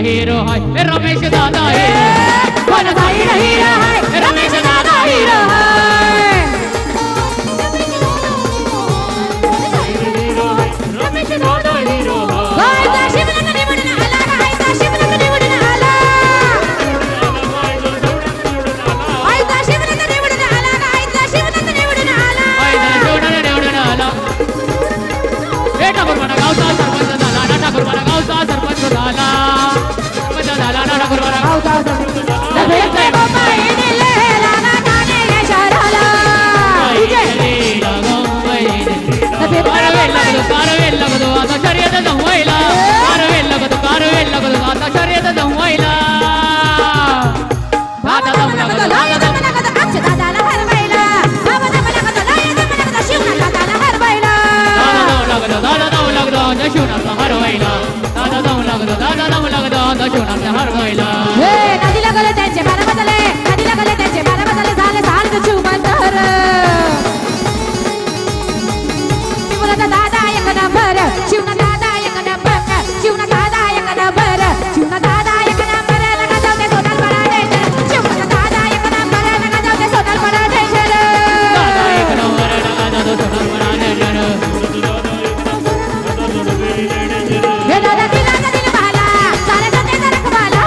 हिरो हाय रमेश दादा हिरो वन साइड हीरो है रमेश दादा हीरो है रमेश दादा हिरो आयता शिवनंद निवडून आला आयता शिवनंद निवडून आला आयता शिवनंद निवडून आला आयता शिवनंद निवडून आला हे ठाकूरवाडा गावचा सरपंच झाला ना ठाकूरवाडा गावचा सरपंच झाला सरपंच झाला ना ठाकूरवाडा गावचा दबेचे बाबा येले लागा गाणे यशराला कारवेल लागतो आता शर्यत जमवायला कारवेल लागतो आता शर्यत जमवायला दादा दादा आमच्या दादाला हरवायला बाबा दादा लागतो शिवना दादाला हरवायला दादा जाऊ लागतो आता शिवणाचा हरवायला दादा जाऊ लागतो आता शिवणाचा हरवायला हे नदीला गेले त्यांचे बारा बदले नदीला गेले त्यांचे बारा बदले झाले सारखं शिवबंदर शिवनाचा दादा एक नंबर शिवना दादा एक नंबर शिवना दादा एक नंबर शिवना दादा एक नंबर लगा जाऊ दे सोनाल बडा टेन्शन शिवनाचा दादा एक नंबर लगा जाऊ दे सोनाल बडा टेन्शन दादा एक नंबर लगा जाऊ दे सोनाल बडा टेन्शन हे दादा दिला वाला सारे जते रखवाला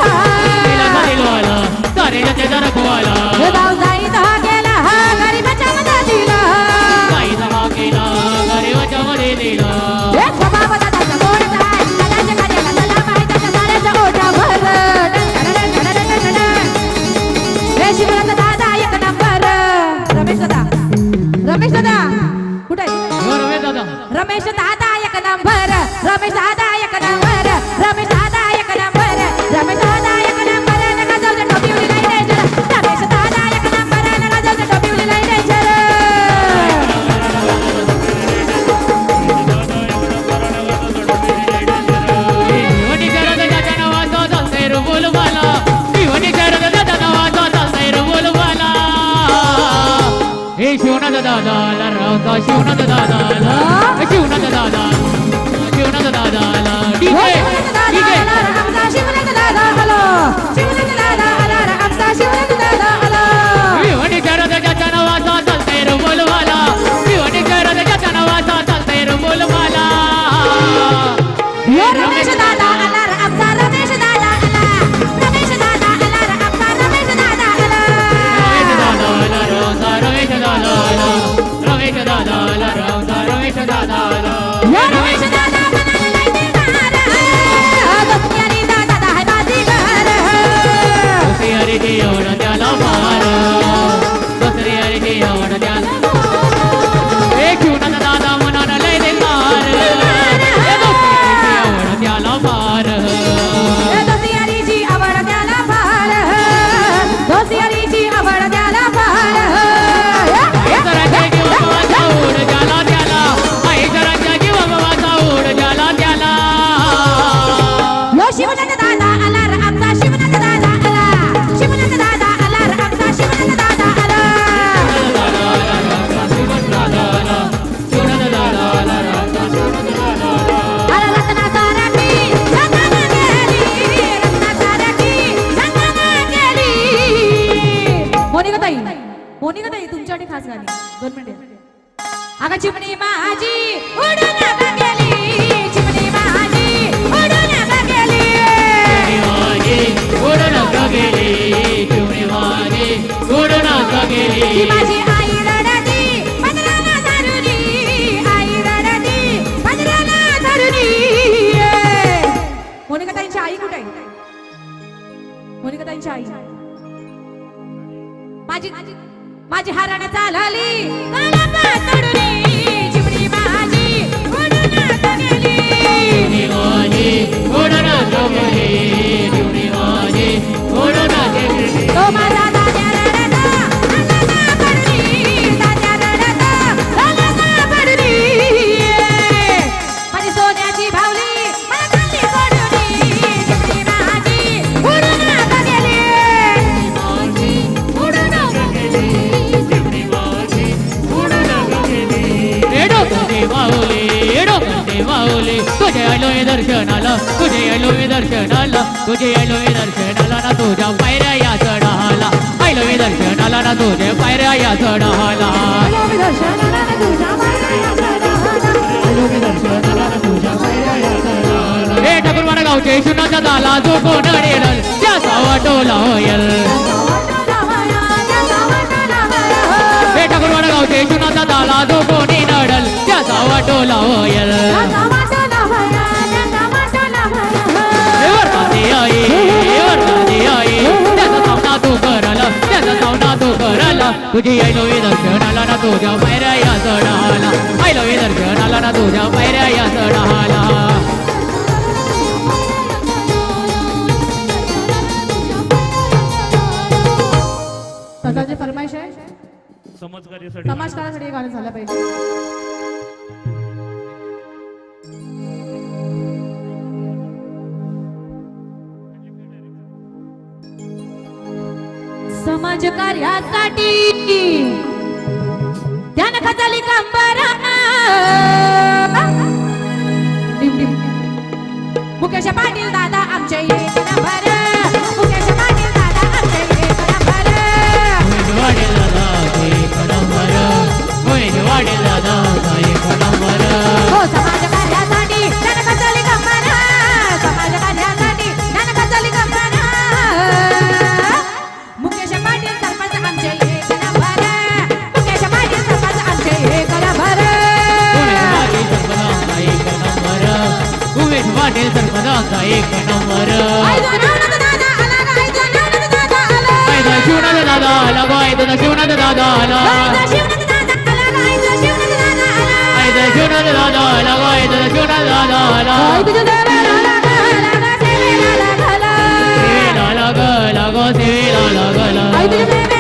सारे जते रखवाला हे भाऊ जाई दहा गेला हा गरीबाच्या मदतीला काही दहा केला गरीबाच्या मध्ये दिला हे बाबा दादाचा गोड जाय दादाच्या कार्याला चला माहितीच्या साऱ्याच्या ओठावर हे शिवराचा दादा एक नंबर रमेश दादा कुठे रमेश दादा रमेश दादा एक नंबर रमेश दादा एक नंबर रमेश दादा एक नंबर रमेश दादा एक नंबर लगा जाऊ दे टोपी उडी नाही द्यायचं रमेश दादा एक नंबर लगा जाऊ दे टोपी उडी नाही द्यायचं भिवंडी शहरात त्याच्या नावाचा चालतंय रे बोलबाला भिवंडी शहरात त्याच्या नावाचा चालतंय रे बोलबाला हे शिवनाचा दादाला रावता शिवनाचा दादाला शिवनाचा दादाला डीजे आमचा शिवराज दादा आला शिवराज दादा आला रे आमचा शिवराज दादा आला भिवंडी शहरात त्याच्या नावाचा चालतंय रे बोलबाला भिवंडी शहरात त्याच्या नावाचा चालतंय रे बोलबाला यो रमेश दादा आला रे आमचा रमेश दादा आला रमेश दादा आला रे आमचा रमेश दादा आला रमेश दादाला रावता रमेश दादाला यो रमेश दादा बनायला नाही देणार दोस्ती दादा है बाजीगर दुसरी हरीची एवढं त्याला मार दुसरी हरीची एवढं त्याला एक शिवनाचा दादा मनाला लय देणार एवढं त्याला मार दोस्ती हरीची आवड त्याला फार दोस्ती हरीची आवड त्याला फार ऐश्वराच्या जीवाचा ओढ ज्याला त्याला ऐश्वराच्या जीवाचा ओढ ज्याला त्याला यो शिवनाचा दादा आला रे आमचा शिवनाचा दादा आला शिवनाचा दादा आला रे आमचा शिवनाचा दादा आला अरे रत्नाचा राखी संगमा गेली रत्नाचा राखी संगमा गेली मोनिका ताई तुमच्यासाठी खास गाणी 2 मिनिटे अगं चिमणी माझी उडून का गेली चिमणी माझी उडून का गेली ती माझी आई रडती पदराला धरुनी आई रडती पदराला धरुनी मोनिका ताईंची आई कुठे आहे मोनिका ताईंची आई माझी हरण चालली काना पातळुनी चिमणी माझी उडून का गेली तो माझा दाद्या रडता अंगाला पडली दाद्या रडता अंगाला पडली माझी सोन्याची भावली मला खाली सोडून चिमणी माझी उडून का गेली वावले तुझ्या आलो मी दर्शनाला तुझे आलो मी दर्शनाला तुझे आलो मी दर्शनाला ना तुझ्या पायऱ्या या चढाला आलो मी दर्शनाला ना तुझे पायऱ्या या चढाला आलो मी दर्शनाला ना तुझ्या पायऱ्या चढाला आलो मी दर्शनाला ना तुझ्या पायऱ्या चढाला हे ठाकूरवाडा गावचे शुनाचा दाला जो कोण रेडल त्याचा वाटोला होयल हे ठाकूरवाडा गावचे शुनाचा दाला जो कोणी नडल त्याचा वाटोला होयल वरदानी आई त्याचा सामना तू करला त्याचा सामना तू करला तुझी आईलो मी दर्शनाला ना तुझ्या पायऱ्या या चढाला आईलो मी दर्शनाला ना तुझ्या पायऱ्या या चढाला स्वतःची फरमाईश आहे समाजकार्यासाठी समाजकारासाठी हे गाणं झालं पाहिजे समाज कार्यासाठी ध्यान खचाली कंबराना मुकेश पाटील दादा आमचे एक नंबर मुकेश पाटील दादा आमचे एक नंबर वाढेल दादा एक नंबर वाढेल दादा एक नंबर हो समाज कार्यासाठी ध्यान खचाली कंबरा समाज कार्यासाठी ध्यान खचाली कंबरा मुकेश पाटील सरपंच आमचे एक नंबर मुकेश पाटील सरपंच आमचे एक नंबर उमेश वाटेल सरपंचा एक नंबर शिवनाथ दादा आला गायचा शिवनाथ दादा आला शिवनाथ दादा आला गायचा शिवनाथ दादा आला सेवेला लागला गो सेवेला लागला